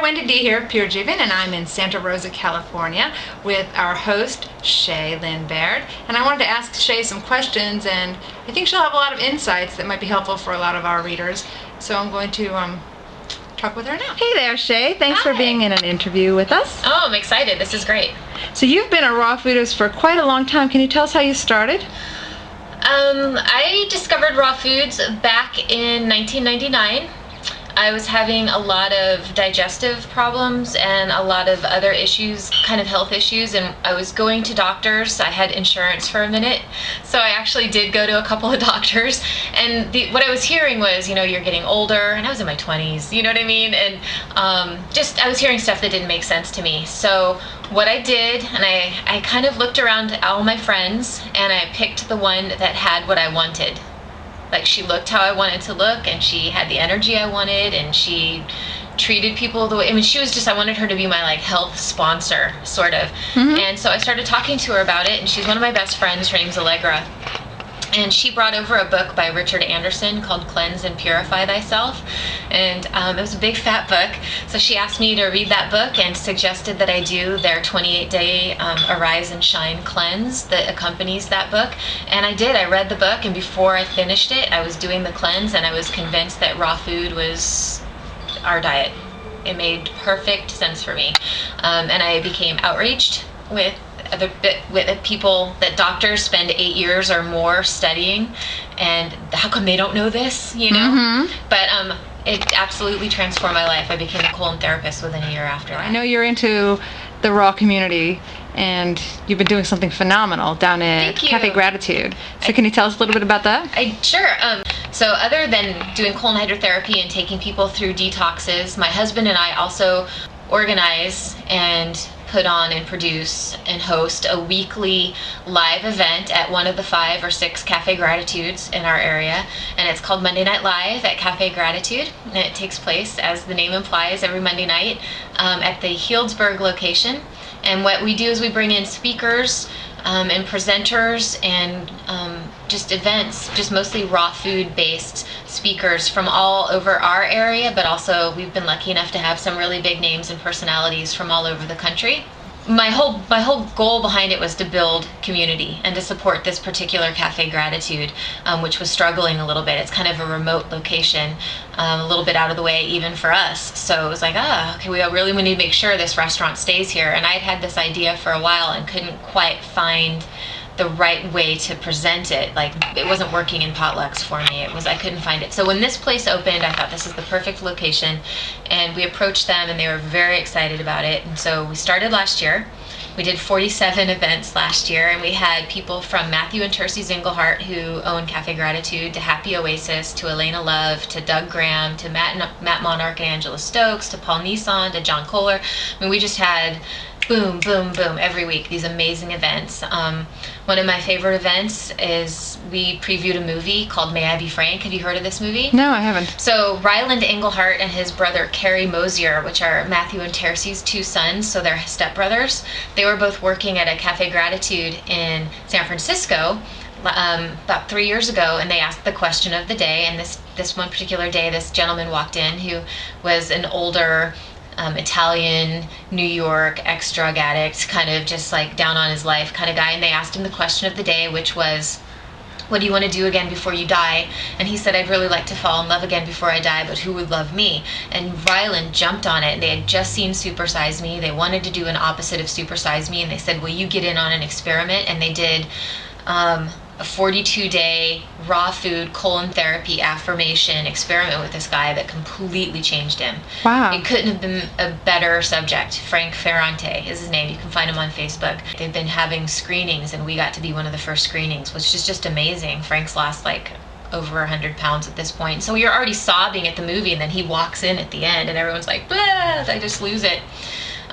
Wendi Dee here, Biard, and I'm in Santa Rosa, California with our host, Shea, Lynn, Biard. And I wanted to ask Shea some questions, and I think she'll have a lot of insights that might be helpful for a lot of our readers. So I'm going to talk with her now. Hey there, Shea. Thanks for being in an interview with us. Oh, I'm excited. This is great. So you've been a raw foodist for quite a long time. Can you tell us how you started? I discovered raw foods back in 1999. I was having a lot of digestive problems and a lot of other issues, kind of health issues, and I was going to doctors. I had insurance for a minute, so I actually did go to a couple of doctors, and what I was hearing was, you know, you're getting older, and I was in my 20s, you know what I mean, and I was hearing stuff that didn't make sense to me. So what I did, and I kind of looked around at all my friends, and I picked the one that had what I wanted. Like, she looked how I wanted to look, and she had the energy I wanted, and she treated people the way, I mean, she was just, I wanted her to be my, like, health sponsor, sort of. And so I started talking to her about it, and she's one of my best friends. Her name's Allegra. And she brought over a book by Richard Anderson called Cleanse and Purify Thyself. And it was a big fat book. So she asked me to read that book and suggested that I do their 28-day Arise and Shine cleanse that accompanies that book. And I did. I read the book, and before I finished it, I was doing the cleanse, and I was convinced that raw food was our diet. It made perfect sense for me. And I became outraged with people that doctors spend 8 years or more studying, and how come they don't know this, you know? But it absolutely transformed my life. I became a colon therapist within a year after that. I know you're into the raw community, and you've been doing something phenomenal down at Cafe Gratitude. So can you tell us a little bit about that? Sure. So other than doing colon hydrotherapy and taking people through detoxes, my husband and I also organize and put on and produce and host a weekly live event at one of the 5 or 6 Cafe Gratitudes in our area, and it's called Monday Night Live at Cafe Gratitude, and it takes place, as the name implies, every Monday night at the Healdsburg location. And what we do is we bring in speakers and presenters and just events, just mostly raw food based speakers from all over our area, but also we've been lucky enough to have some really big names and personalities from all over the country. My whole goal behind it was to build community and to support this particular Cafe Gratitude, which was struggling a little bit. It's kind of a remote location, a little bit out of the way even for us. So it was like, okay, we need to make sure this restaurant stays here. And I'd had this idea for a while and couldn't quite find the right way to present it. Like, it wasn't working in potlucks for me. I couldn't find it. So when this place opened, I thought this is the perfect location, and we approached them, and they were very excited about it. And so we started last year. We did 47 events last year, and we had people from Matthew and Tercy Zinglehart, who own Cafe Gratitude, to Happy Oasis, to Elena Love, to Doug Graham, to Matt Monarch and Angela Stokes, to Paul Nissan, to John Kohler. I mean, we just had boom, boom, boom every week, these amazing events. One of my favorite events is we previewed a movie called May I Be Frank. Have you heard of this movie? No, I haven't. So Ryland Englehart and his brother Kerry Mosier, which are Matthew and Tercy's 2 sons, so they're stepbrothers, they were both working at a Cafe Gratitude in San Francisco about 3 years ago, and they asked the question of the day. And this one particular day, this gentleman walked in who was an older Italian, New York, ex-drug addict, kind of just like down on his life kind of guy, and they asked him the question of the day, which was, what do you want to do again before you die? And he said, I'd really like to fall in love again before I die, but who would love me? And Ryland jumped on it, and they had just seen Super Size Me. They wanted to do an opposite of Super Size Me, and they said, will you get in on an experiment? And they did a 42-day raw food colon therapy affirmation experiment with this guy that completely changed him. Wow. It couldn't have been a better subject. Frank Ferrante is his name. You can find him on Facebook. They've been having screenings, and we got to be one of the first screenings, which is just amazing. Frank's lost like over 100 pounds at this point. So you're already sobbing at the movie, and then he walks in at the end, and everyone's like, blah, I just lose it.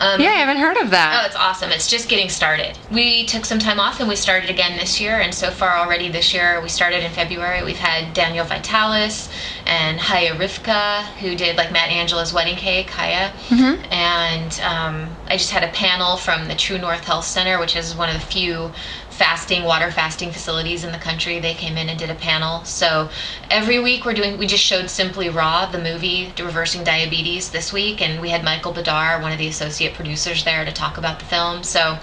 Yeah, I haven't heard of that. Oh, it's awesome. It's just getting started. We took some time off, and we started again this year, and so far already this year, we started in February, we've had Daniel Vitalis and Haya Rivka, who did like Matt Angela's wedding cake, Haya. And I just had a panel from the True North Health Center, which is one of the few water fasting facilities in the country. They came in and did a panel. So every week we just showed Simply Raw, the movie Reversing Diabetes, this week, and we had Michael Badar, one of the associate producers, there to talk about the film. So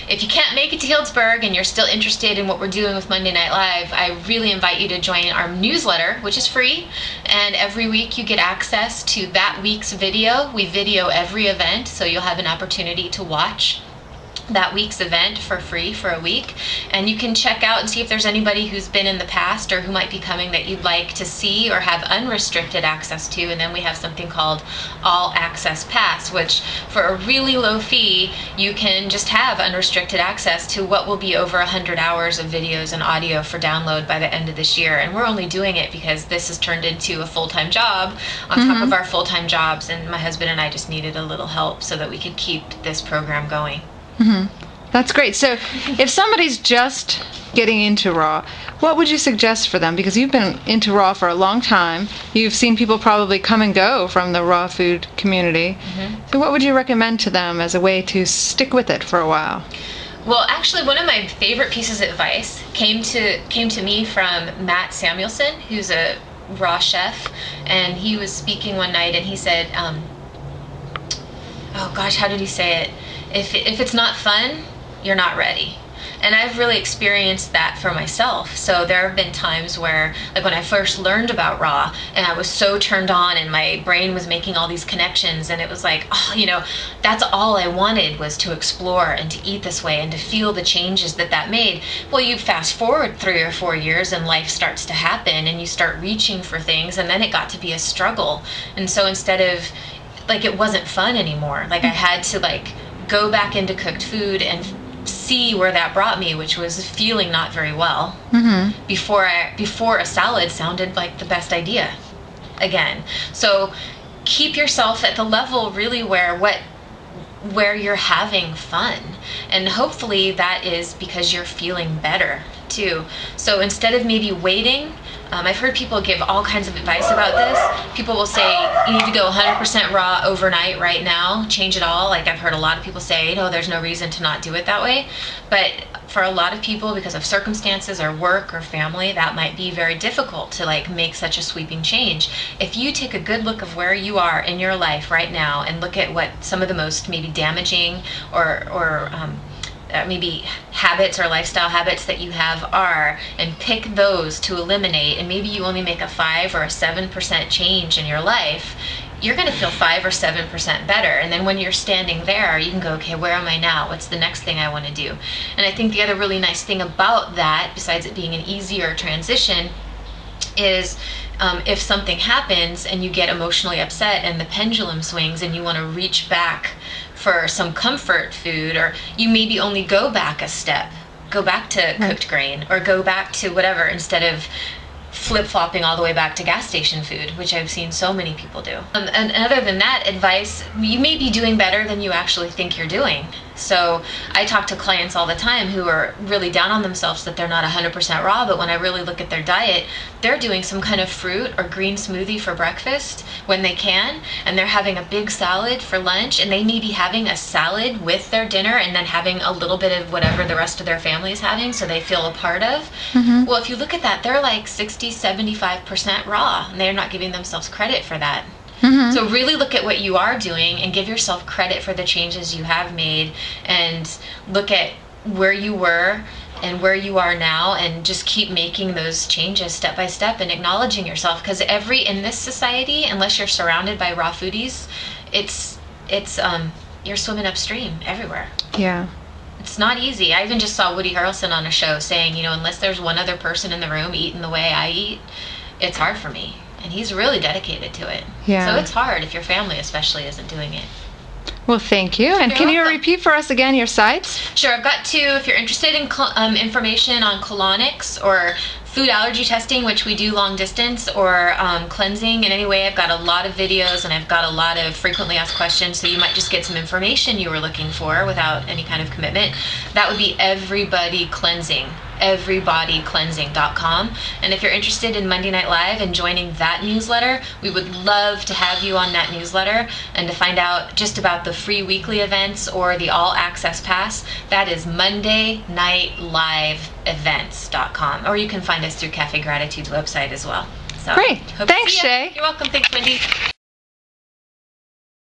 if you can't make it to Healdsburg and you're still interested in what we're doing with Monday Night Live, I really invite you to join our newsletter, which is free, and every week you get access to that week's video. We video every event, so you'll have an opportunity to watch that week's event for free for a week, and you can check out and see if there's anybody who's been in the past or who might be coming that you'd like to see or have unrestricted access to. And then we have something called All Access Pass, which for a really low fee you can just have unrestricted access to what will be over 100 hours of videos and audio for download by the end of this year. And we're only doing it because this has turned into a full-time job on top of our full-time jobs, and my husband and I just needed a little help so that we could keep this program going. That's great. So if somebody's just getting into raw, what would you suggest for them? Because you've been into raw for a long time. You've seen people probably come and go from the raw food community. So what would you recommend to them as a way to stick with it for a while? Well, actually, one of my favorite pieces of advice came to me from Matt Samuelson, who's a raw chef, and he was speaking one night and he said, oh gosh, how did he say it? If it's not fun, you're not ready. And I've really experienced that for myself. So there have been times where, like when I first learned about raw, and I was so turned on and my brain was making all these connections, and it was like, oh, that's all I wanted, was to explore and to eat this way and to feel the changes that made. Well, you fast forward 3 or 4 years and life starts to happen and you start reaching for things, and then it got to be a struggle. And so instead of, it wasn't fun anymore. I had to go back into cooked food and see where that brought me, which was feeling not very well. Before a salad sounded like the best idea again. So keep yourself at the level really where you're having fun, and hopefully that is because you're feeling better too. So instead of maybe waiting, I've heard people give all kinds of advice about this. People will say, you need to go 100% raw overnight right now, change it all. I've heard a lot of people say, there's no reason to not do it that way. But for a lot of people, because of circumstances or work or family, that might be very difficult to make such a sweeping change. If you take a good look of where you are in your life right now and look at what some of the most maybe damaging or maybe habits or lifestyle habits that you have are, and pick those to eliminate, and maybe you only make a 5 or a 7% change in your life, you're going to feel 5 or 7% better. And then when you're standing there, you can go, okay, where am I now? What's the next thing I want to do? And I think the other really nice thing about that, besides it being an easier transition, is if something happens and you get emotionally upset and the pendulum swings and you want to reach back for some comfort food, or you maybe only go back a step, go back to cooked grain, or go back to whatever, instead of flip-flopping all the way back to gas station food, which I've seen so many people do. And other than that advice, you may be doing better than you actually think you're doing. So I talk to clients all the time who are really down on themselves that they're not 100% raw, but when I really look at their diet, they're doing some kind of fruit or green smoothie for breakfast when they can, and they're having a big salad for lunch, and they may be having a salad with their dinner and then having a little bit of whatever the rest of their family is having, so they feel a part of. Well, if you look at that, they're 60-75% raw, and they're not giving themselves credit for that. So really look at what you are doing and give yourself credit for the changes you have made, and look at where you were and where you are now, and just keep making those changes step by step and acknowledging yourself. Because in this society, unless you're surrounded by raw foodies, it's you're swimming upstream everywhere. Yeah. It's not easy. I even just saw Woody Harrelson on a show saying, unless there's one other person in the room eating the way I eat, it's hard for me. And he's really dedicated to it. Yeah. So it's hard if your family especially isn't doing it. Well, thank you. And can you repeat for us again your sites? Sure. I've got two. If you're interested in information on colonics or food allergy testing, which we do long distance, or cleansing in any way, I've got a lot of videos and I've got a lot of frequently asked questions, so you might just get some information you were looking for without any kind of commitment. That would be Everybody Cleansing. everybodycleansing.com. And if you're interested in Monday Night Live and joining that newsletter, we would love to have you on that newsletter. And to find out just about the free weekly events or the all access pass, that is mondaynightliveevents.com. Or you can find us through Cafe Gratitude's website as well. So, Great. hope to Thanks, see ya. Shea. You're welcome. Thanks, Wendi.